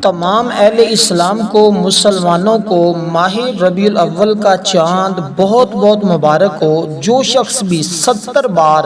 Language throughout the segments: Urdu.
تمام اہل اسلام کو، مسلمانوں کو ماہ ربیع الاول کا چاند بہت بہت مبارک ہو۔ جو شخص بھی 70 بار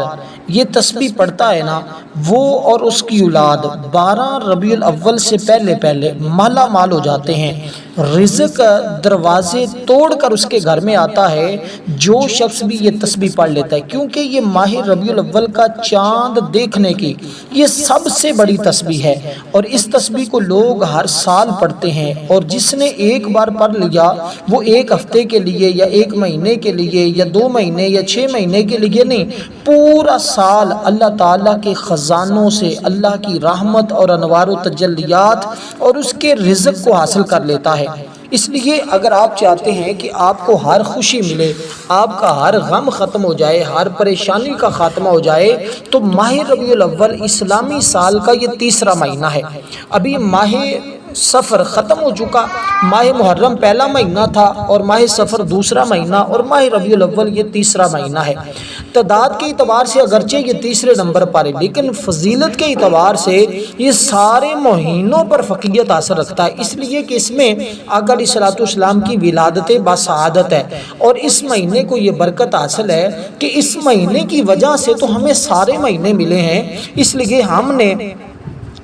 یہ تسبیح پڑھتا ہے نا، وہ اور اس کی اولاد 12 ربیع الاول سے پہلے پہلے مالا مال ہو جاتے ہیں۔ رزق دروازے توڑ کر اس کے گھر میں آتا ہے جو شخص بھی یہ تسبیح پڑھ لیتا ہے، کیونکہ یہ ماہ ربیع الاول کا چاند دیکھنے کی یہ سب سے بڑی تسبیح ہے، اور اس تسبیح کو لوگ ہر سال پڑھتے ہیں، اور جس نے ایک بار پڑھ لیا وہ ایک ہفتے کے لیے یا ایک مہینے کے لیے یا 2 مہینے یا 6 مہینے کے لیے نہیں، پورا سال اللہ تعالیٰ کے خزانوں سے اللہ کی رحمت اور انوار و تجلیات اور اس کے رزق کو حاصل کر لیتا ہے۔ اس لیے اگر آپ چاہتے ہیں کہ آپ کو ہر خوشی ملے، آپ کا ہر غم ختم ہو جائے، ہر پریشانی کا خاتمہ ہو جائے، تو ماہ ربیع الاول اسلامی سال کا یہ تیسرا مہینہ ہے۔ ابھی ماہ سفر ختم ہو چکا، ماہ محرم پہلا مہینہ تھا اور ماہ سفر دوسرا مہینہ، اور ماہ ربیع الاول یہ تیسرا مہینہ ہے۔ تعداد کے اعتبار سے اگرچہ یہ تیسرے نمبر پر ہے، لیکن فضیلت کے اعتبار سے یہ سارے مہینوں پر فقیت حاصل رکھتا ہے، اس لیے کہ اس میں آقا علیہ الصلوۃ والسلام کی ولادت باسعادت ہے، اور اس مہینے کو یہ برکت حاصل ہے کہ اس مہینے کی وجہ سے تو ہمیں سارے مہینے ملے ہیں، اس لیے ہم نے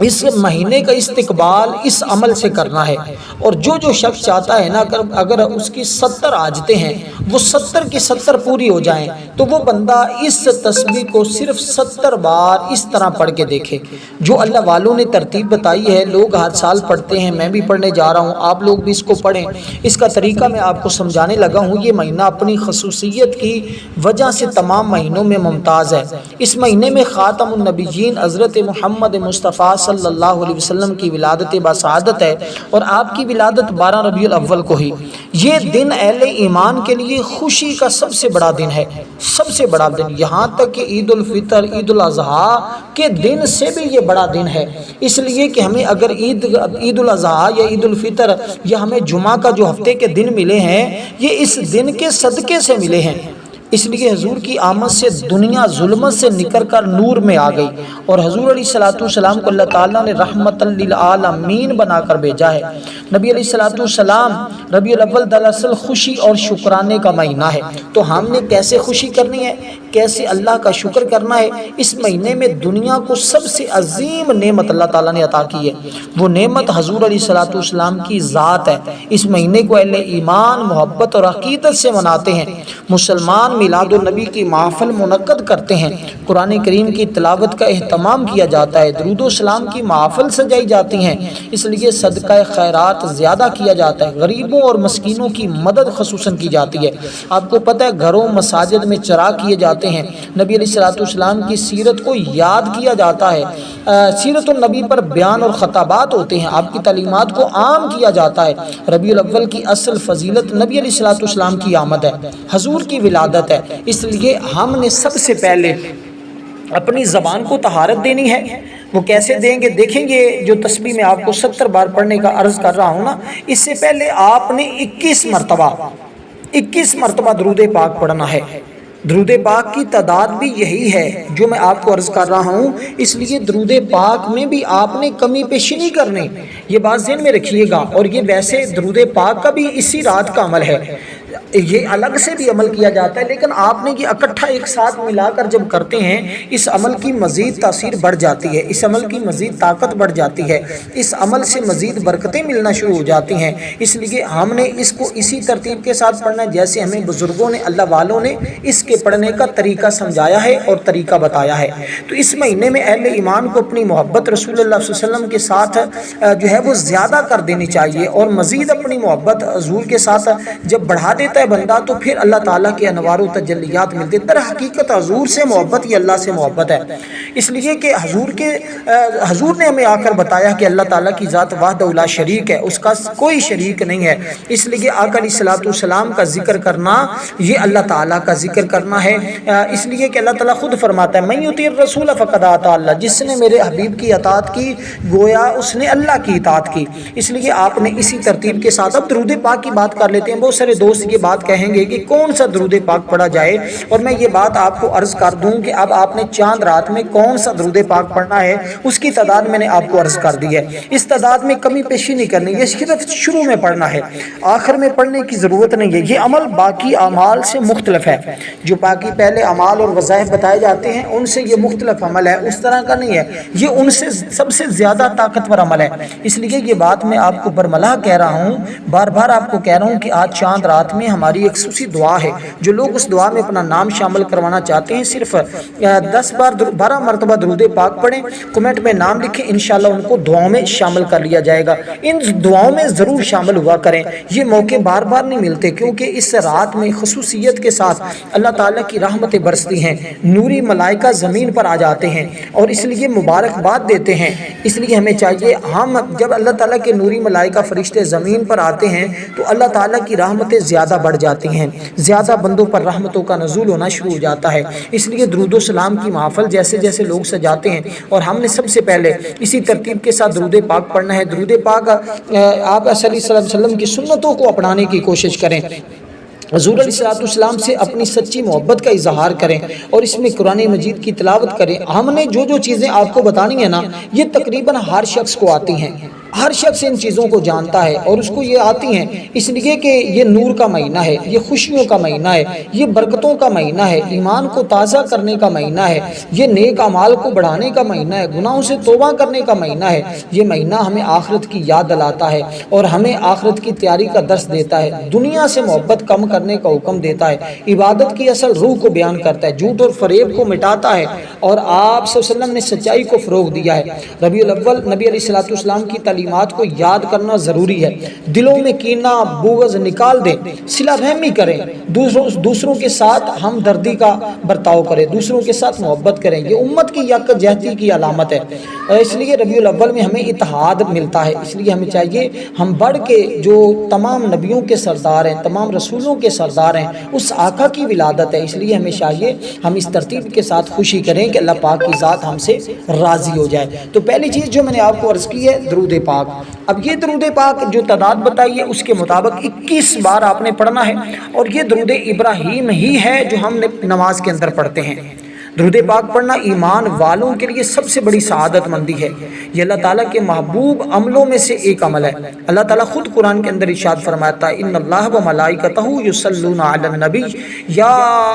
اس مہینے کا استقبال اس عمل سے کرنا ہے۔ اور جو شخص چاہتا ہے نا، اگر اس کی 70 حاجتیں ہیں، وہ 70 کی 70 پوری ہو جائیں، تو وہ بندہ اس تسبیح کو صرف 70 بار اس طرح پڑھ کے دیکھے جو اللہ والوں نے ترتیب بتائی ہے۔ لوگ ہر سال پڑھتے ہیں، میں بھی پڑھنے جا رہا ہوں، آپ لوگ بھی اس کو پڑھیں۔ اس کا طریقہ میں آپ کو سمجھانے لگا ہوں۔ یہ مہینہ اپنی خصوصیت کی وجہ سے تمام مہینوں میں ممتاز ہے۔ اس مہینے میں خاتم النبیین حضرت محمد مصطفیٰ صلی اللہ علیہ وسلم کی ولادت باسعادت ہے، اور آپ کی ولادت 12 ربیع الاول کو ہی۔ یہ دن اہل ایمان کے لیے خوشی کا سب سے بڑا دن ہے، سب سے بڑا دن، یہاں تک کہ عید الفطر، عید الاضحیٰ کے دن سے بھی یہ بڑا دن ہے۔ اس لیے کہ ہمیں اگر عید الاضحیٰ یا عید الفطر یا ہمیں جمعہ کا جو ہفتے کے دن ملے ہیں، یہ اس دن کے صدقے سے ملے ہیں۔ اس لیے حضور کی آمد سے دنیا ظلمت سے نکل کر نور میں آ گئی، اور حضور علیہ الصلوۃ والسلام کو اللہ تعالیٰ نے رحمت للعالمین بنا کر بھیجا ہے۔ نبی علیہ الصلوۃ والسلام ربیع الاول دراصل خوشی اور شکرانے کا مہینہ ہے، تو ہم نے کیسے خوشی کرنی ہے، کیسے اللہ کا شکر کرنا ہے؟ اس مہینے میں دنیا کو سب سے عظیم نعمت اللہ تعالیٰ نے عطا کی ہے، وہ نعمت حضور علیہ الصلوۃ والسلام کی ذات ہے۔ اس مہینے کو اہل ایمان محبت اور عقیدت سے مناتے ہیں۔ مسلمان میلاد النبی کی محفل منعقد کرتے ہیں، قرآن کریم کی تلاوت کا اہتمام کیا جاتا ہے، درود و سلام کی محفل سجائی جاتی ہیں، اس لیے صدقہ خیرات زیادہ کیا جاتا ہے، غریبوں اور مسکینوں کی مدد خصوصاً کی جاتی ہے۔ آپ کو پتہ ہے گھروں مساجد میں چراغ کیے جاتے ہیں، نبی علیہ الصلوۃ والسلام کی سیرت کو یاد کیا جاتا ہے، سیرت النبی پر بیان اور خطابات ہوتے ہیں، آپ کی تعلیمات کو عام کیا جاتا ہے۔ ربیع الاول کی اصل فضیلت نبی علیہ الصلوۃ والسلام کی آمد ہے، حضور کی ولادت ہے، اس لیے ہم نے سب سے پہلے اپنی زبان کو طہارت دینی ہے۔ وہ کیسے دیں گے؟ دیکھیں گے جو تسبیح میں آپ کو 70 بار پڑھنے کا عرض کر رہا ہوں نا، اس سے پہلے آپ نے 21 مرتبہ درود پاک پڑھنا ہے۔ درود پاک کی تعداد بھی یہی ہے جو میں آپ کو عرض کر رہا ہوں، اس لیے درود پاک میں بھی آپ نے کمی پیشی نہیں کرنی، یہ بات ذہن میں رکھیے گا۔ اور یہ ویسے درود پاک کا بھی اسی رات کا عمل ہے، یہ الگ سے بھی عمل کیا جاتا ہے، لیکن آپ نے یہ اکٹھا ایک ساتھ ملا کر جب کرتے ہیں، اس عمل کی مزید تاثیر بڑھ جاتی ہے، اس عمل کی مزید طاقت بڑھ جاتی ہے، اس عمل سے مزید برکتیں ملنا شروع ہو جاتی ہیں۔ اس لیے ہم نے اس کو اسی ترتیب کے ساتھ پڑھنا ہے جیسے ہمیں بزرگوں نے، اللہ والوں نے اس کے پڑھنے کا طریقہ سمجھایا ہے اور طریقہ بتایا ہے۔ تو اس مہینے میں اہل ایمان کو اپنی محبت رسول اللہ صلی اللہ علیہ وسلم کے ساتھ جو ہے وہ زیادہ کر دینی چاہیے، اور مزید اپنی محبت حضور کے ساتھ جب بڑھا دیتا ہے بندہ تو پھر اللہ تعالیٰ کے انوار و تجلیات ملتے۔ در حقیقت حضور سے محبت یہ اللہ سے محبت ہے، اس لیے کہ حضور نے ہمیں آ کر بتایا کہ اللہ تعالیٰ کی ذات وحدہ لا شریک ہے، اس کا کوئی شریک نہیں ہے، اس لیے آقا علیہ الصلوۃ والسلام کا ذکر کرنا یہ اللہ تعالیٰ کا ذکر کرنا ہے، اس لیے کہ اللہ تعالیٰ خود فرماتا ہے من یطیع الرسول فقد اطاع اللہ، جس نے میرے حبیب کی اطاعت کی گویا اس نے اللہ کی اطاعت کی۔ اس لیے آپ نے اسی ترتیب کے ساتھ اب درود پاک کی بات کر لیتے ہیں۔ بہت سارے دوست یہ بات کہیں گے کہ کون سا درود پاک پڑھا جائے، اور میں یہ بات آپ کو عرض کر دوں کہ اب آپ نے چاند رات میں کون سا درود پاک پڑھنا ہے اس کی تعداد میں نے آپ کو عرض کر دی ہے۔ اس تعداد میں کمی پیشی نہیں کرنی، یہ صرف شروع میں پڑھنا ہے، آخر میں پڑھنے کی ضرورت نہیں ہے۔ یہ عمل باقی اعمال سے مختلف ہے، جو باقی پہلے اعمال اور وظائف بتائے جاتے ہیں ان سے یہ مختلف عمل ہے، اس طرح کا نہیں ہے، یہ ان سے سب سے زیادہ طاقتور عمل ہے۔ اس لیے یہ بات میں آپ کو برملا کہہ رہا ہوں، بار بار آپ کو کہہ رہا ہوں کہ آج چاند رات میں ہماری ایک خصوصی دعا ہے، جو لوگ اس دعا میں اپنا نام شامل کروانا چاہتے ہیں صرف 12 مرتبہ درود پاک پڑھیں، کمنٹ میں نام لکھیں، انشاءاللہ ان کو دعاؤں میں شامل کر لیا جائے گا۔ ان دعاؤں میں ضرور شامل ہوا کریں، یہ موقع بار بار نہیں ملتے، کیونکہ اس رات میں خصوصیت کے ساتھ اللہ تعالیٰ کی رحمتیں برستی ہیں، نوری ملائکہ زمین پر آ جاتے ہیں اور اس لیے مبارکباد دیتے ہیں۔ اس لیے ہمیں چاہیے، ہم جب اللہ تعالیٰ کے نوری ملائکہ فرشتے زمین پر آتے ہیں تو اللہ تعالیٰ کی رحمتیں زیادہ بڑھ جاتی ہیں، زیادہ بندوں پر رحمتوں کا نزول ہونا شروع ہو جاتا ہے۔ اس لیے درود و سلام کی محفل جیسے جیسے لوگ سجاتے ہیں، اور ہم نے سب سے پہلے اسی ترتیب کے ساتھ درود پاک پڑھنا ہے۔ درود پاک آپ صلی اللہ علیہ وسلم کی سنتوں کو اپنانے کی کوشش کریں، حضور علیہ السلام سے اپنی سچی محبت کا اظہار کریں، اور اس میں قرآن مجید کی تلاوت کریں۔ ہم نے جو چیزیں آپ کو بتانی ہیں نا، یہ تقریباً ہر شخص کو آتی ہیں، ہر شخص ان چیزوں کو جانتا ہے اور اس کو یہ آتی ہیں، اس لیے کہ یہ نور کا مہینہ ہے، یہ خوشیوں کا مہینہ ہے، یہ برکتوں کا مہینہ ہے، ایمان کو تازہ کرنے کا مہینہ ہے، یہ نیک اعمال کو بڑھانے کا مہینہ ہے، گناہوں سے توبہ کرنے کا مہینہ ہے۔ یہ مہینہ ہمیں آخرت کی یاد دلاتا ہے اور ہمیں آخرت کی تیاری کا درس دیتا ہے، دنیا سے محبت کم کرنے کا حکم دیتا ہے، عبادت کی اصل روح کو بیان کرتا ہے، جھوٹ اور فریب کو مٹاتا ہے، اور آپ صلی اللہ علیہ وسلم نے سچائی کو فروغ دیا ہے۔ ربیع الاول نبی علیہ السلام کی تعلیمات کو یاد کرنا ضروری ہے، دلوں میں کینہ بغض نکال دیں، صلہ رحمی کریں، دوسروں کے ساتھ ہمدردی کا برتاؤ کریں، دوسروں کے ساتھ محبت کریں، یہ امت کی یکجہتی کی علامت ہے۔ اس لیے ربیع الاول میں ہمیں اتحاد ملتا ہے، اس لیے ہمیں چاہیے ہم بڑھ کے جو تمام نبیوں کے سردار ہیں، تمام رسولوں کے سردار ہیں، اس آقا کی ولادت ہے، اس لیے ہمیں چاہیے ہم اس ترتیب کے ساتھ خوشی کریں کہ اللہ پاک کی ذات ہم سے راضی ہو جائے۔ تو پہلی چیز جو میں نے آپ کو عرض کی ہے درود پاک۔ اب یہ درود پاک جو تعداد بتائی ہے اس کے مطابق 21 بار آپ نے پڑھنا ہے، اور یہ درود ابراہیم ہی ہے جو ہم نے نماز کے اندر پڑھتے ہیں۔ درود پاک پڑھنا ایمان والوں کے لیے سب سے بڑی سعادت مندی ہے، یہ اللہ تعالیٰ کے محبوب عملوں میں سے ایک عمل ہے۔ اللہ تعالیٰ خود قرآن کے اندر ارشاد فرماتا ہے ان اللہ وملائکتہ یصلون علی النبی یا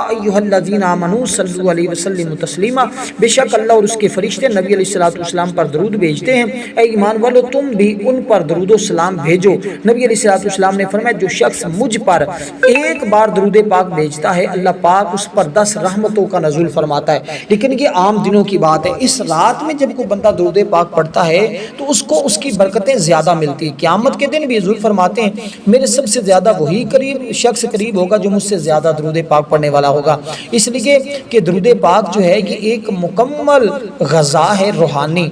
ایھا الذین آمنوا صلوا علیہ وسلم تسلیما، بے شک اللہ اور اس کے فرشتے نبی علیہ السلام پر درود بھیجتے ہیں، اے ایمان والو تم بھی ان پر درود و سلام بھیجو۔ نبی علیہ السلام نے فرمایا جو شخص مجھ پر ایک بار درود پاک بھیجتا ہے اللہ پاک اس پر 10 رحمتوں کا نزول فرماتا ہے۔ لیکن یہ عام دنوں کی بات ہے، اس رات میں جب کوئی بندہ درود پاک پڑھتا ہے تو اس کو اس کی برکتیں زیادہ ملتی ہیں۔ قیامت کے دن بھی حضور فرماتے ہیں میرے سب سے زیادہ وہی شخص قریب ہوگا جو مجھ سے زیادہ درود پاک پڑھنے والا ہوگا، اس لیے کہ درود پاک جو ہے یہ ایک مکمل غذا ہے روحانی،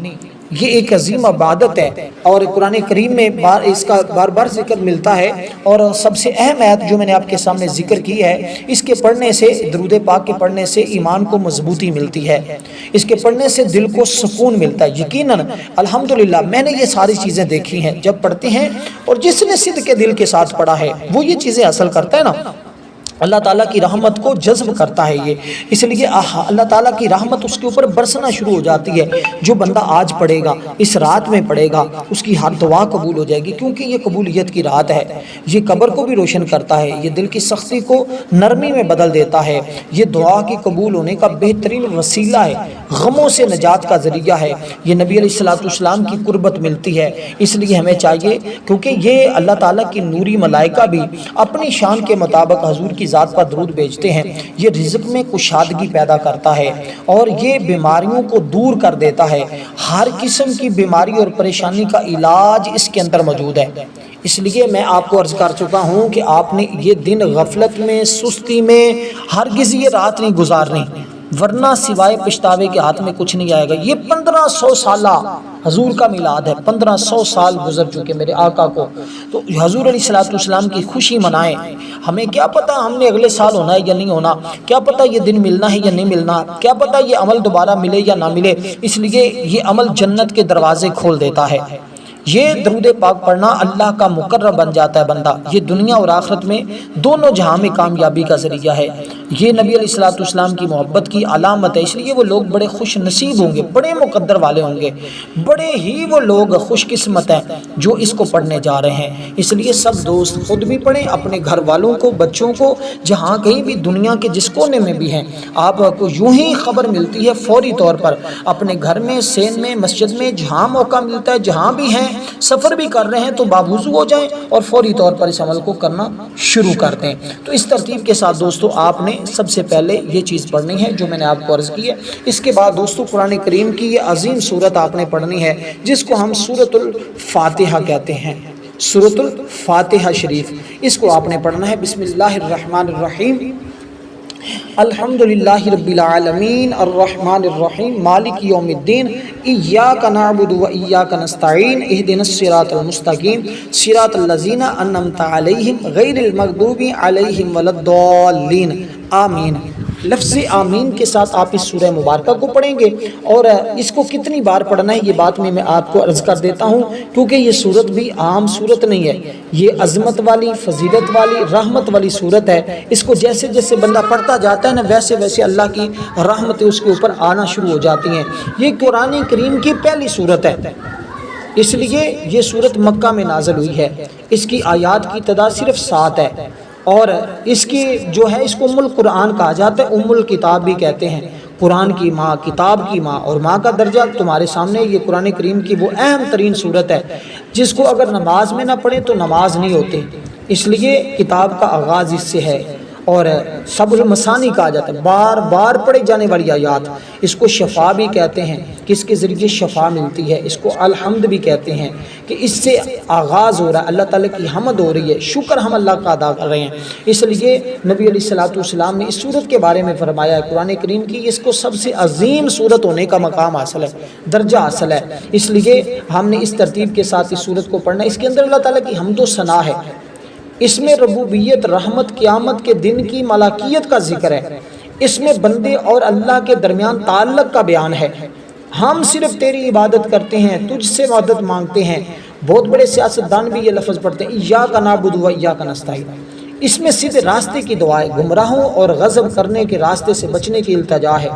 یہ ایک عظیم عبادت ہے، اور قرآن کریم میں اس کا بار بار ذکر ملتا ہے، اور سب سے اہم آیت جو میں نے آپ کے سامنے ذکر کی ہے، اس کے پڑھنے سے، درود پاک کے پڑھنے سے ایمان کو مضبوطی ملتی ہے، اس کے پڑھنے سے دل کو سکون ملتا ہے۔ یقیناً الحمدللہ میں نے یہ ساری چیزیں دیکھی ہیں، جب پڑھتے ہیں اور جس نے صدق کے دل کے ساتھ پڑھا ہے وہ یہ چیزیں حاصل کرتا ہے نا، اللہ تعالیٰ کی رحمت کو جذب کرتا ہے یہ، اس لیے اللہ تعالیٰ کی رحمت اس کے اوپر برسنا شروع ہو جاتی ہے۔ جو بندہ آج پڑھے گا، اس رات میں پڑھے گا، اس کی ہر دعا قبول ہو جائے گی، کیونکہ یہ قبولیت کی رات ہے، یہ قبر کو بھی روشن کرتا ہے، یہ دل کی سختی کو نرمی میں بدل دیتا ہے، یہ دعا کی قبول ہونے کا بہترین وسیلہ ہے، غموں سے نجات کا ذریعہ ہے، یہ نبی علیہ السلام کی قربت ملتی ہے۔ اس لیے ہمیں چاہیے، کیونکہ یہ اللہ تعالیٰ کی نوری ملائکہ بھی اپنی شان کے مطابق حضور کی ذات پر درود بھیجتے ہیں، یہ رزق میں کشادگی پیدا کرتا ہے اور یہ بیماریوں کو دور کر دیتا ہے، ہر قسم کی بیماری اور پریشانی کا علاج اس کے اندر موجود ہے۔ اس لیے میں آپ کو عرض کر چکا ہوں کہ آپ نے یہ دن غفلت میں، سستی میں، ہرگز یہ رات نہیں گزارنی، ورنہ سوائے پچھتاوے کے ہاتھ میں کچھ نہیں آئے گا۔ یہ 1500 سالہ حضور کا میلاد ہے، 1500 سال گزر چکے میرے آقا کو، تو حضور علیہ السلام کی خوشی منائیں۔ ہمیں کیا پتا ہم نے اگلے سال ہونا ہے یا نہیں ہونا، کیا پتا یہ دن ملنا ہے یا نہیں ملنا، کیا پتا یہ عمل دوبارہ ملے یا نہ ملے، اس لیے یہ عمل جنت کے دروازے کھول دیتا ہے۔ یہ درود پاک پڑھنا اللہ کا مقرب بن جاتا ہے بندہ، یہ دنیا اور آخرت میں دونوں جہاں میں کامیابی کا ذریعہ ہے۔ یہ نبی علیہ الصلوۃ والسلام کی محبت کی علامت ہے، اس لیے وہ لوگ بڑے خوش نصیب ہوں گے، بڑے مقدر والے ہوں گے، بڑے ہی وہ لوگ خوش قسمت ہیں جو اس کو پڑھنے جا رہے ہیں۔ اس لیے سب دوست خود بھی پڑھیں، اپنے گھر والوں کو، بچوں کو، جہاں کہیں بھی دنیا کے جس کونے میں بھی ہیں، آپ کو یوں ہی خبر ملتی ہے فوری طور پر اپنے گھر میں، سین میں، مسجد میں، جہاں موقع ملتا ہے، جہاں بھی ہیں، سفر بھی کر رہے ہیں تو باوضو ہو جائیں اور فوری طور پر اس عمل کو کرنا شروع کر دیں۔ تو اس ترتیب کے ساتھ دوستو آپ نے سب سے پہلے یہ چیز پڑھنی ہے جو میں نے آپ کو عرض کی ہے۔ اس کے بعد دوستو قرآن کریم کی یہ عظیم سورت آپ نے پڑھنی ہے جس کو ہم سورۃ الفاتحہ کہتے ہیں، سورۃ الفاتحہ شریف، اس کو آپ نے پڑھنا ہے۔ بسم اللہ الرحمن الرحیم، الحمدللہ رب العالمین الرحمن الرحیم مالک یوم الدین ایاک نعبد و ایاک نستعین اہدنا الصراط المستقیم صراط الذین انعمت علیہم غیر المغضوب علیہم ولا الضالین آمین۔ لفظ آمین کے ساتھ آپ اس سورہ مبارکہ کو پڑھیں گے، اور اس کو کتنی بار پڑھنا ہے یہ بات میں آپ کو عرض کر دیتا ہوں، کیونکہ یہ سورت بھی عام سورت نہیں ہے، یہ عظمت والی، فضیلت والی، رحمت والی سورت ہے۔ اس کو جیسے جیسے بندہ پڑھتا جاتا ہے نا، ویسے ویسے اللہ کی رحمتیں اس کے اوپر آنا شروع ہو جاتی ہیں۔ یہ قرآن کریم کی پہلی سورت ہے، اس لیے یہ سورت مکہ میں نازل ہوئی ہے۔ اس کی آیات کی تعداد صرف 7 ہے، اور اس کی جو ہے اس کو ام القرآن کہا جاتا ہے، ام الکتاب بھی کہتے ہیں، قرآن کی ماں، کتاب کی ماں، اور ماں کا درجہ تمہارے سامنے یہ قرآن کریم کی وہ اہم ترین صورت ہے جس کو اگر نماز میں نہ پڑھیں تو نماز نہیں ہوتی، اس لیے کتاب کا آغاز اس سے ہے۔ اور صبر المثانی کہا جاتا ہے، بار بار پڑھے جانے والی آیات۔ اس کو شفا بھی کہتے ہیں، کس کے ذریعے شفا ملتی ہے، اس کو الحمد بھی کہتے ہیں کہ اس سے آغاز ہو رہا ہے، اللہ تعالیٰ کی حمد ہو رہی ہے، شکر ہم اللہ کا ادا کر رہے ہیں۔ اس لیے نبی علیہ الصلوۃ والسلام نے اس سورت کے بارے میں فرمایا ہے قرآن کریم کی اس کو سب سے عظیم سورت ہونے کا مقام حاصل ہے، درجہ حاصل ہے، اس لیے ہم نے اس ترتیب کے ساتھ اس سورت کو پڑھنا ہے۔ اس کے اندر اللہ تعالیٰ کی حمد و ثنا ہے، اس میں ربوبیت، رحمت، قیامت کے دن کی ملائکیت کا ذکر ہے، اس میں بندے اور اللہ کے درمیان تعلق کا بیان ہے۔ ہم صرف تیری عبادت کرتے ہیں، تجھ سے مدد مانگتے ہیں۔ بہت بڑے سیاستدان بھی یہ لفظ پڑھتے ہیں، ایاک نعبد و ایاک نستعین۔ اس میں سیدھے راستے کی دعائیں، گمراہوں اور غضب کرنے کے راستے سے بچنے کی التجا ہے۔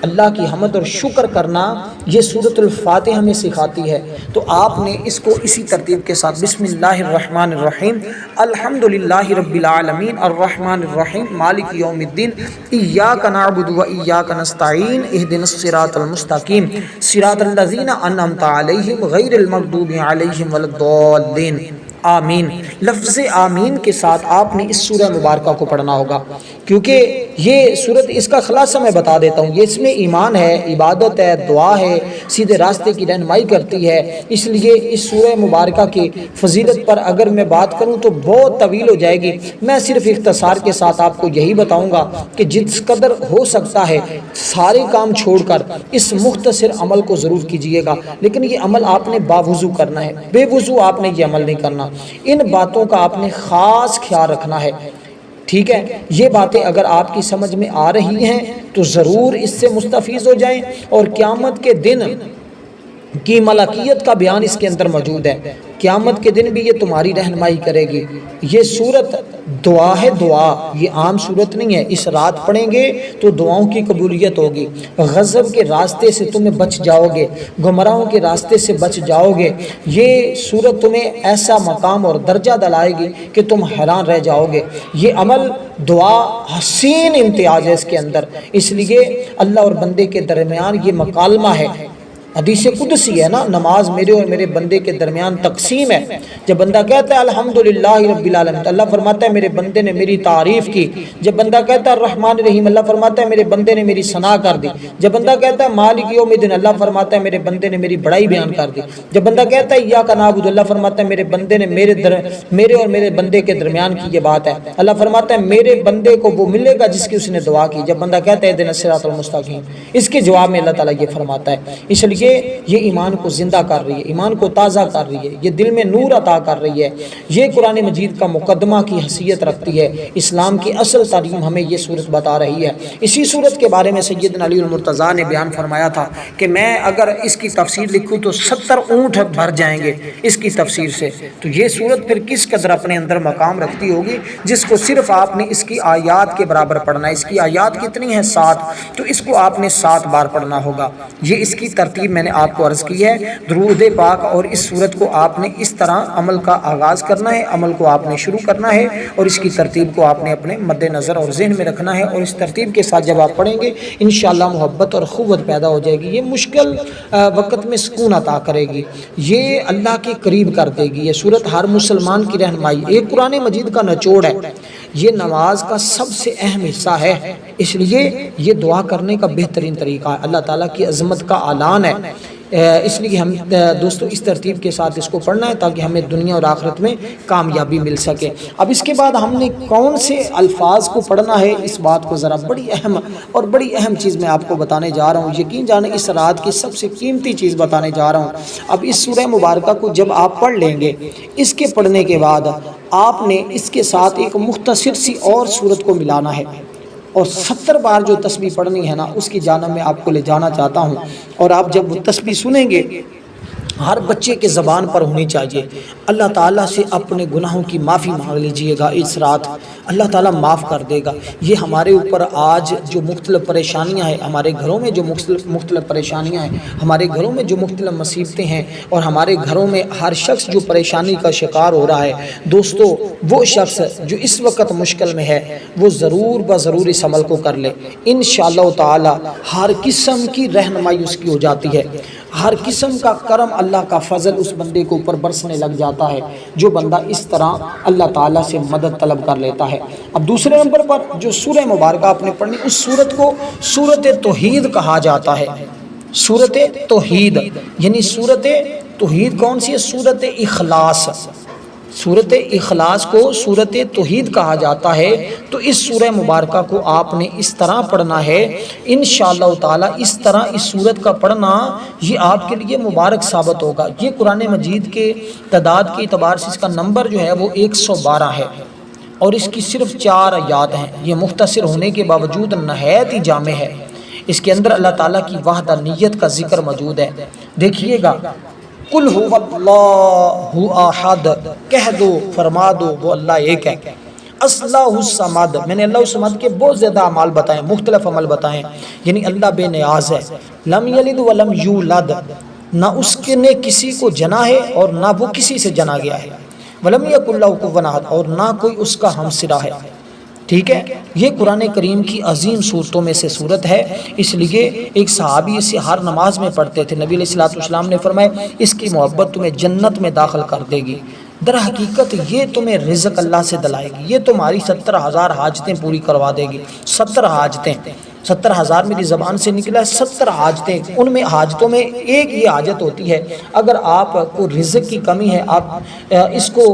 اللہ کی حمد اور شکر کرنا یہ سورۃ الفاتحہ ہمیں سکھاتی ہے۔ تو آپ نے اس کو اسی ترتیب کے ساتھ بسم اللہ الرحمن الرحیم الحمدللہ رب العالمین الرحمن الرحیم مالک یوم الدین ایاک نعبد و ایاک نستعین اہدنا الصراط المستقیم صراط الذین انعمت علیہم غیر المغضوب علیہم ولا الضالین آمین۔ لفظ آمین کے ساتھ آپ نے اس سورہ مبارکہ کو پڑھنا ہوگا، کیونکہ یہ سورت، اس کا خلاصہ میں بتا دیتا ہوں، یہ اس میں ایمان ہے، عبادت ہے، دعا ہے، سیدھے راستے کی رہنمائی کرتی ہے۔ اس لیے اس سورہ مبارکہ کی فضیلت پر اگر میں بات کروں تو بہت طویل ہو جائے گی، میں صرف اختصار کے ساتھ آپ کو یہی بتاؤں گا کہ جس قدر ہو سکتا ہے سارے کام چھوڑ کر اس مختصر عمل کو ضرور کیجئے گا، لیکن یہ عمل آپ نے باوضو کرنا ہے، بے وضو آپ نے یہ عمل نہیں کرنا۔ ان باتوں کا آپ نے خاص خیال رکھنا ہے، ٹھیک ہے؟ یہ باتیں اگر آپ کی سمجھ میں آ رہی ہیں تو ضرور اس سے مستفیض ہو جائیں، اور قیامت کے دن کی ملائکیت کا بیان اس کے اندر موجود ہے، قیامت کے دن بھی یہ تمہاری رہنمائی کرے گی۔ یہ سورت دعا ہے، دعا، یہ عام سورت نہیں ہے، اس رات پڑھیں گے تو دعاؤں کی قبولیت ہوگی، غضب کے راستے سے تمہیں بچ جاؤ گے، گمراہوں کے راستے سے بچ جاؤ گے۔ یہ سورت تمہیں ایسا مقام اور درجہ دلائے گی کہ تم حیران رہ جاؤ گے۔ یہ عمل دعا حسین امتیاز ہے اس کے اندر، اس لیے اللہ اور بندے کے درمیان یہ مکالمہ ہے، حدیث قدسی ہے نا، نماز میرے اور میرے بندے کے درمیان تقسیم ہے۔ جب بندہ کہتا ہے الحمدللہ رب العالمین، تو اللہ فرماتا ہے میرے بندے نے میری تعریف کی۔ جب بندہ کہتا ہے الرحمن الرحیم، اللہ فرماتا ہے میرے بندے نے میری ثنا کر دی۔ جب بندہ کہتا ہے مالک یوم الدین، اللہ فرماتا ہے میرے بندے نے میری بڑائی بیان کر دی۔ جب بندہ کہتا ہے ایاک نعبد، اللہ فرماتا ہے میرے بندے نے میرے اور میرے بندے کے درمیان کی یہ بات ہے۔ اللہ فرماتا ہے میرے بندے کو وہ ملے گا جس کی اس نے دعا کی۔ جب بندہ کہتا ہے اہدنا الصراط المستقیم، اس کے جواب میں اللہ تعالیٰ یہ فرماتا ہے۔ اس لیے لیے یہ ایمان کو زندہ کر رہی ہے، ایمان کو تازہ کر رہی ہے، یہ دل میں نور عطا کر رہی ہے، یہ قرآن مجید کا مقدمہ کی حیثیت رکھتی ہے۔ اسلام کی اصل تعلیم ہمیں یہ صورت بتا رہی ہے۔ اسی صورت کے بارے میں سیدنا علی المرتضیٰ نے بیان فرمایا تھا کہ میں اگر اس کی تفسیر لکھوں تو 70 اونٹ بھر جائیں گے اس کی تفسیر سے۔ تو یہ صورت پھر کس قدر اپنے اندر مقام رکھتی ہوگی، جس کو صرف آپ نے اس کی آیات کے برابر پڑھنا ہے۔ اس کی آیات کتنی ہیں؟ 7، تو اس کو آپ نے 7 بار پڑھنا ہوگا۔ یہ اس کی ترتیب میں نے آپ کو عرض کی ہے۔ درود پاک اور اس صورت کو آپ نے اس طرح عمل کا آغاز کرنا ہے، عمل کو آپ نے شروع کرنا ہے، اور اس کی ترتیب کو آپ نے اپنے مد نظر اور ذہن میں رکھنا ہے، اور اس ترتیب کے ساتھ جب آپ پڑھیں گے انشاءاللہ محبت اور قوت پیدا ہو جائے گی۔ یہ مشکل وقت میں سکون عطا کرے گی، یہ اللہ کے قریب کر دے گی۔ یہ صورت ہر مسلمان کی رہنمائی، ایک قرآن مجید کا نچوڑ ہے، یہ نماز کا سب سے اہم حصہ ہے، اس لیے یہ دعا کرنے کا بہترین طریقہ ہے، اللہ تعالیٰ کی عظمت کا اعلان ہے۔ اس لیے ہم دوستو اس ترتیب کے ساتھ اس کو پڑھنا ہے تاکہ ہمیں دنیا اور آخرت میں کامیابی مل سکے۔ اب اس کے بعد ہم نے کون سے الفاظ کو پڑھنا ہے، اس بات کو ذرا بڑی اہم چیز میں آپ کو بتانے جا رہا ہوں۔ یقین جانے اس رات کی سب سے قیمتی چیز بتانے جا رہا ہوں۔ اب اس سورہ مبارکہ کو جب آپ پڑھ لیں گے، اس کے پڑھنے کے بعد آپ نے اس کے ساتھ ایک مختصر سی اور سورت کو ملانا ہے، اور 70 بار جو تسبیح پڑھنی ہے نا، اس کی جانب میں آپ کو لے جانا چاہتا ہوں۔ اور آپ جب وہ تسبیح سنیں گے، ہر بچے کے زبان پر ہونی چاہیے۔ اللہ تعالیٰ سے اپنے گناہوں کی معافی مانگ لیجئے گا اس رات، اللہ تعالیٰ معاف کر دے گا۔ یہ ہمارے اوپر آج جو مختلف پریشانیاں ہیں، ہمارے گھروں میں جو مختلف پریشانیاں ہیں، ہمارے گھروں میں جو مختلف مصیبتیں ہیں، اور ہمارے گھروں میں ہر شخص جو پریشانی کا شکار ہو رہا ہے، دوستو وہ شخص جو اس وقت مشکل میں ہے، وہ ضرور بضرور اس عمل کو کر لے۔ انشاءاللہ تعالی ہر قسم کی رہنمائی اس کی ہو جاتی ہے، ہر قسم کا کرم، اللہ کا فضل اس بندے کے اوپر برسنے لگ جاتا ہے جو بندہ اس طرح اللہ تعالیٰ سے مدد طلب کر لیتا ہے۔ اب دوسرے نمبر پر جو سورہ مبارکہ آپ نے پڑھنی، اس سورت کو سورت توحید کہا جاتا ہے۔ سورت توحید یعنی سورت توحید کون سی ہے؟ سورت اخلاص۔ سورت اخلاص کو سورت توحید کہا جاتا ہے۔ تو اس سورہ مبارکہ کو آپ نے اس طرح پڑھنا ہے انشاءاللہ تعالی۔ اس طرح اس سورت کا پڑھنا یہ آپ کے لیے مبارک ثابت ہوگا۔ یہ قرآن مجید کے تعداد کے اعتبار سے اس کا نمبر جو ہے وہ 112 ہے، اور اس کی صرف 4 آیات ہیں۔ یہ مختصر ہونے کے باوجود نہایت ہی جامع ہے۔ اس کے اندر اللہ تعالیٰ کی وحدانیت کا ذکر موجود ہے۔ دیکھیے گا، قل هو اللہ احد، کہہ دو، فرما دو وہ اللہ ایک ہے۔ اللہ الصمد، میں نے اللہ الصمد کے بہت زیادہ اعمال بتائیں، مختلف عمل بتائیں، یعنی اللہ بے نیاز ہے۔ لم یلد ولم یولد، نہ اس کے نے کسی کو جنا ہے اور نہ وہ کسی سے جنا گیا ہے۔ ولم یکن لہ کفوا احد، اور نہ کوئی اس کا ہمسرا ہے۔ ٹھیک ہے، یہ قرآن کریم کی عظیم صورتوں میں سے صورت ہے، اس لیے ایک صحابی اسے ہر نماز میں پڑھتے تھے۔ نبی علیہ السلام نے فرمایا اس کی محبت تمہیں جنت میں داخل کر دے گی۔ در حقیقت یہ تمہیں رزق اللہ سے دلائے گی، یہ تمہاری 70,000 حاجتیں پوری کروا دے گی۔ 70 حاجتیں، 70,000 میری زبان سے نکلا ہے، 70 حاجتیں، ان میں حاجتوں میں ایک یہ حاجت ہوتی ہے، اگر آپ کو رزق کی کمی ہے، آپ اس کو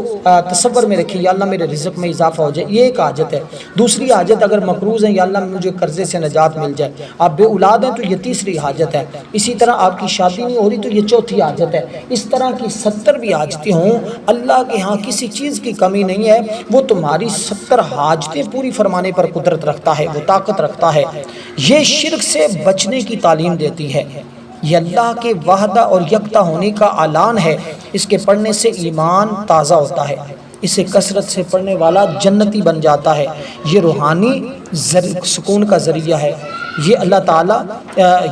تصور میں رکھیں، یا اللہ میرے رزق میں اضافہ ہو جائے، یہ ایک حاجت ہے۔ دوسری حاجت اگر مقروض ہیں، یا اللہ مجھے قرضے سے نجات مل جائے۔ آپ بے اولاد ہیں تو یہ تیسری حاجت ہے۔ اسی طرح آپ کی شادی نہیں ہو رہی تو یہ چوتھی حاجت ہے۔ اس طرح کی 70 بھی حاجتیں ہوں، اللہ کے ہاں کسی چیز کی کمی نہیں ہے، وہ تمہاری 70 حاجتیں پوری فرمانے پر قدرت رکھتا ہے، وہ طاقت رکھتا ہے۔ یہ شرک سے بچنے کی تعلیم دیتی ہے، یہ اللہ کے وحدہ اور یکتا ہونے کا اعلان ہے۔ اس کے پڑھنے سے ایمان تازہ ہوتا ہے، اسے کثرت سے پڑھنے والا جنتی بن جاتا ہے۔ یہ روحانی سکون کا ذریعہ ہے۔ یہ اللہ تعالیٰ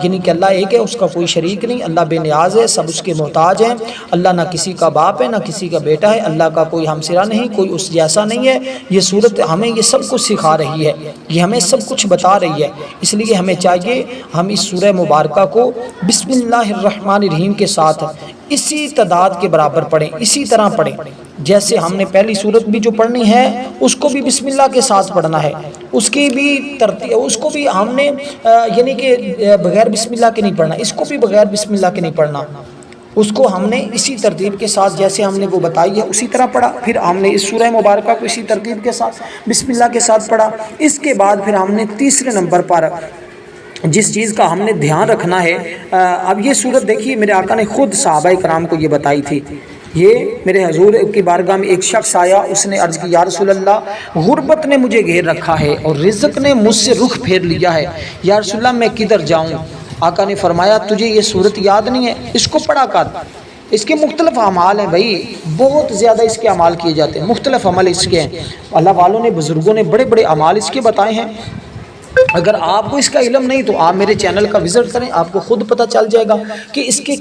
یعنی کہ اللہ ایک ہے، اس کا کوئی شریک نہیں، اللہ بے نیاز ہے، سب اس کے محتاج ہیں۔ اللہ نہ کسی کا باپ ہے، نہ کسی کا بیٹا ہے، اللہ کا کوئی ہمسرا نہیں، کوئی اس جیسا نہیں ہے۔ یہ صورت ہمیں یہ سب کچھ سکھا رہی ہے، یہ ہمیں سب کچھ بتا رہی ہے۔ اس لیے ہمیں چاہیے ہم اس سورہ مبارکہ کو بسم اللہ الرحمن الرحیم کے ساتھ اسی تعداد کے برابر پڑھیں، اسی طرح پڑھیں جیسے ہم نے پہلی صورت بھی جو پڑھنی ہے اس کو بھی بسم اللہ کے ساتھ پڑھنا ہے، اس کی بھی ترتیب، اس کو بھی ہم نے یعنی کہ بغیر بسم اللہ کے نہیں پڑھنا، اس کو بھی بغیر بسم اللہ کے نہیں پڑھنا، اس کو ہم نے اسی ترتیب کے ساتھ جیسے ہم نے وہ بتائی ہے اسی طرح پڑھا۔ پھر ہم نے اس سورہ مبارکہ کو اسی ترتیب کے ساتھ بسم اللہ کے ساتھ پڑھا۔ اس کے بعد پھر ہم نے تیسرے نمبر پر جس چیز کا ہم نے دھیان رکھنا ہے، اب یہ صورت دیکھیے میرے آقا نے خود صحابہ کرام کو یہ بتائی تھی۔ یہ میرے حضور کی بارگاہ میں ایک شخص آیا، اس نے عرض کی یا رسول اللہ غربت نے مجھے گھیر رکھا ہے اور رزق نے مجھ سے رخ پھیر لیا ہے، یا رسول اللہ میں کدھر جاؤں؟ آقا نے فرمایا تجھے یہ صورت یاد نہیں ہے، اس کو پڑھا کر۔ اس کے مختلف اعمال ہیں بھائی، بہت زیادہ اس کے اعمال کیے جاتے ہیں، مختلف عمل اس کے ہیں، اللہ والوں نے بزرگوں نے بڑے بڑے اعمال اس کے بتائے ہیں۔ اگر آپ کو اس کا علم نہیں تو آپ میرے چینل کا وزٹ کریں، آپ کو خود پتہ چل جائے گا کہ اس کے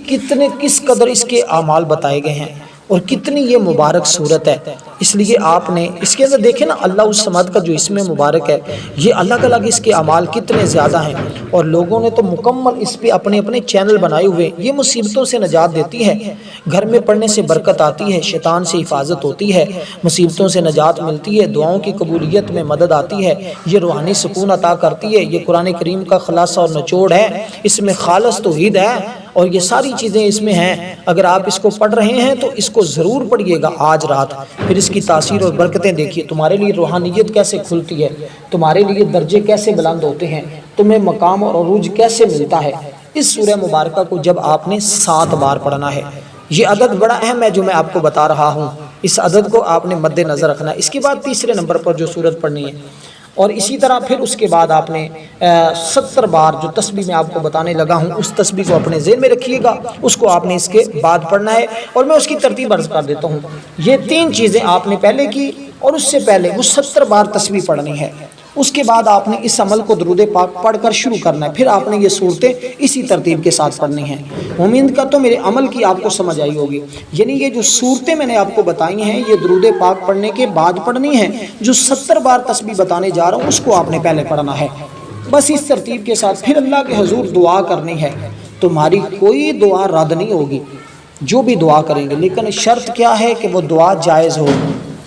کس قدر اس کے اعمال بتائے گئے ہیں اور کتنی یہ مبارک صورت ہے۔ اس لیے آپ نے اس کے اندر دیکھیں نا، اللہ الصمد کا جو اسم مبارک ہے، یہ الگ الگ اس کے اعمال کتنے زیادہ ہیں، اور لوگوں نے تو مکمل اس پہ اپنے اپنے چینل بنائے ہوئے۔ یہ مصیبتوں سے نجات دیتی ہے، گھر میں پڑھنے سے برکت آتی ہے، شیطان سے حفاظت ہوتی ہے، مصیبتوں سے نجات ملتی ہے، دعاؤں کی قبولیت میں مدد آتی ہے، یہ روحانی سکون عطا کرتی ہے۔ یہ قرآن کریم کا خلاصہ اور نچوڑ ہے، اس میں خالص توحید ہے اور یہ ساری چیزیں اس میں ہیں۔ اگر آپ اس کو پڑھ رہے ہیں تو اس کو ضرور پڑھیے گا آج رات، پھر اس کی تاثیر اور برکتیں دیکھیے، تمہارے لیے روحانیت کیسے کھلتی ہے، تمہارے لیے درجے کیسے بلند ہوتے ہیں، تمہیں مقام اور عروج کیسے ملتا ہے۔ اس سورہ مبارکہ کو جب آپ نے 7 بار پڑھنا ہے، یہ عدد بڑا اہم ہے جو میں آپ کو بتا رہا ہوں، اس عدد کو آپ نے مد نظر رکھنا ہے۔ اس کے بعد تیسرے نمبر پر جو سورت پڑھنی ہے، اور اسی طرح پھر اس کے بعد آپ نے 70 بار جو تسبیح میں آپ کو بتانے لگا ہوں، اس تسبیح کو اپنے ذہن میں رکھیے گا، اس کو آپ نے اس کے بعد پڑھنا ہے، اور میں اس کی ترتیب عرض کر دیتا ہوں۔ یہ 3 چیزیں آپ نے پہلے کی، اور اس سے پہلے وہ 70 بار تسبیح پڑھنی ہے۔ اس کے بعد آپ نے اس عمل کو درود پاک پڑھ کر شروع کرنا ہے، پھر آپ نے یہ صورتیں اسی ترتیب کے ساتھ پڑھنی ہیں۔ امید کرتا ہوں میرے عمل کی آپ کو سمجھ آئی ہوگی، یعنی یہ جو صورتیں میں نے آپ کو بتائی ہیں یہ درود پاک پڑھنے کے بعد پڑھنی ہیں۔ جو 70 بار تسبیح بتانے جا رہا ہوں اس کو آپ نے پہلے پڑھنا ہے، بس اس ترتیب کے ساتھ۔ پھر اللہ کے حضور دعا کرنی ہے، تمہاری کوئی دعا رد نہیں ہوگی جو بھی دعا کریں گے، لیکن شرط کیا ہے کہ وہ دعا جائز ہو،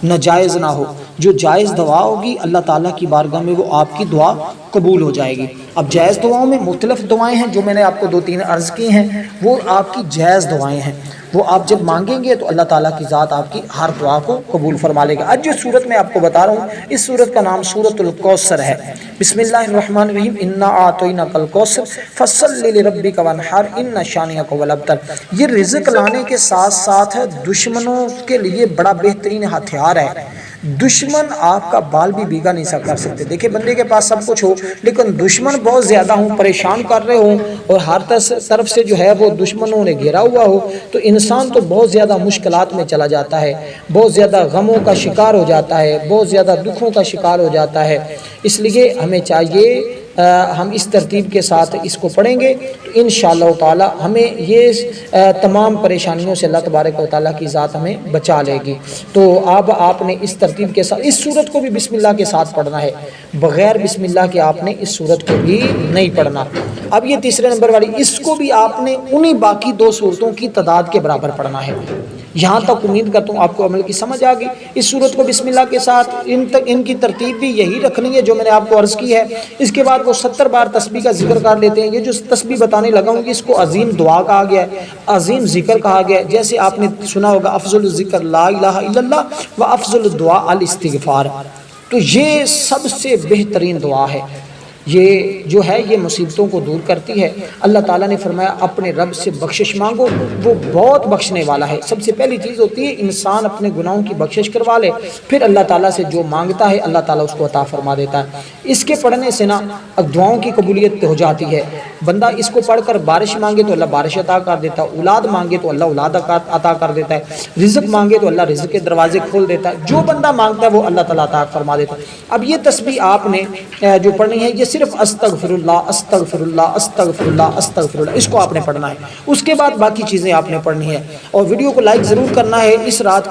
ناجائز نہ ہو۔ جو جائز دعا ہوگی اللہ تعالیٰ کی بارگاہ میں وہ آپ کی دعا قبول ہو جائے گی۔ اب جائز دعاؤں میں مختلف دعائیں ہیں، جو میں نے آپ کو 2-3 عرض کی ہیں، وہ آپ کی جائز دعائیں ہیں، وہ آپ جب مانگیں گے تو اللہ تعالیٰ کی ذات آپ کی ہر دعا کو قبول فرما لے گا۔ آج جو صورت میں آپ کو بتا رہا ہوں، اس صورت کا نام سورۃ الکوثر ہے۔ بسم اللہ الرحمن الرحیم، انا اعطیناک الکوثر فصلی لربک وانحر ان شانئک هو الابتر۔ یہ رزق لانے کے ساتھ ساتھ دشمنوں کے لیے بڑا بہترین ہتھیار ہے۔ دشمن آپ کا بال بھی بیگا نہیں کر سکتے۔ دیکھیں بندے کے پاس سب کچھ ہو لیکن دشمن بہت زیادہ ہوں، پریشان کر رہے ہوں، اور ہر طرف سے جو ہے وہ دشمنوں نے گھیرا ہوا ہو، تو انسان تو بہت زیادہ مشکلات میں چلا جاتا ہے، بہت زیادہ غموں کا شکار ہو جاتا ہے، بہت زیادہ دکھوں کا شکار ہو جاتا ہے۔ اس لیے ہمیں چاہیے ہم اس ترتیب کے ساتھ اس کو پڑھیں گے تو انشاءاللہ تعالی ہمیں یہ تمام پریشانیوں سے اللہ تبارک و تعالیٰ کی ذات ہمیں بچا لے گی۔ تو اب آپ نے اس ترتیب کے ساتھ اس صورت کو بھی بسم اللہ کے ساتھ پڑھنا ہے، بغیر بسم اللہ کے آپ نے اس صورت کو بھی نہیں پڑھنا۔ اب یہ تیسرے نمبر والی، اس کو بھی آپ نے انہی باقی 2 صورتوں کی تعداد کے برابر پڑھنا ہے۔ یہاں تک امید کرتا ہوں آپ کو عمل کی سمجھ آ گئی۔ اس صورت کو بسم اللہ کے ساتھ ان کی ترتیب بھی یہی رکھنی ہے جو میں نے آپ کو عرض کی ہے۔ اس کے بعد وہ 70 بار تسبیح کا ذکر کر لیتے ہیں۔ یہ جو تسبیح بتانے لگا ہوں اس کو عظیم دعا کہا گیا ہے، عظیم ذکر کہا گیا ہے۔ جیسے آپ نے سنا ہوگا افضل الذکر لا الہ الا اللہ و افضل الدعاء الاستغفار، تو یہ سب سے بہترین دعا ہے۔ یہ جو ہے یہ مصیبتوں کو دور کرتی ہے۔ اللہ تعالیٰ نے فرمایا اپنے رب سے بخشش مانگو، وہ بہت بخشنے والا ہے۔ سب سے پہلی چیز ہوتی ہے انسان اپنے گناہوں کی بخشش کروا لے، پھر اللہ تعالیٰ سے جو مانگتا ہے اللہ تعالیٰ اس کو عطا فرما دیتا ہے۔ اس کے پڑھنے سے نا دعاؤں کی قبولیت ہو جاتی ہے۔ بندہ اس کو پڑھ کر بارش مانگے تو اللہ بارش عطا کر دیتا ہے، اولاد مانگے تو اللہ اولاد عطا کر دیتا ہے، رزق مانگے تو اللہ رزق کے دروازے کھول دیتا ہے، جو بندہ مانگتا ہے وہ اللہ تعالیٰ عطا فرما دیتا ہے۔ اب یہ تسبیح آپ نے جو پڑھنی ہے یہ صرف استغفر اللہ استغفر اللہ استغفر اللہ استغفر اللہ، اس کو آپ نے پڑھنا ہے۔ اس کے بعد باقی چیزیں آپ نے پڑھنی ہے، اور ویڈیو کو لائک ضرور کرنا ہے۔ اس رات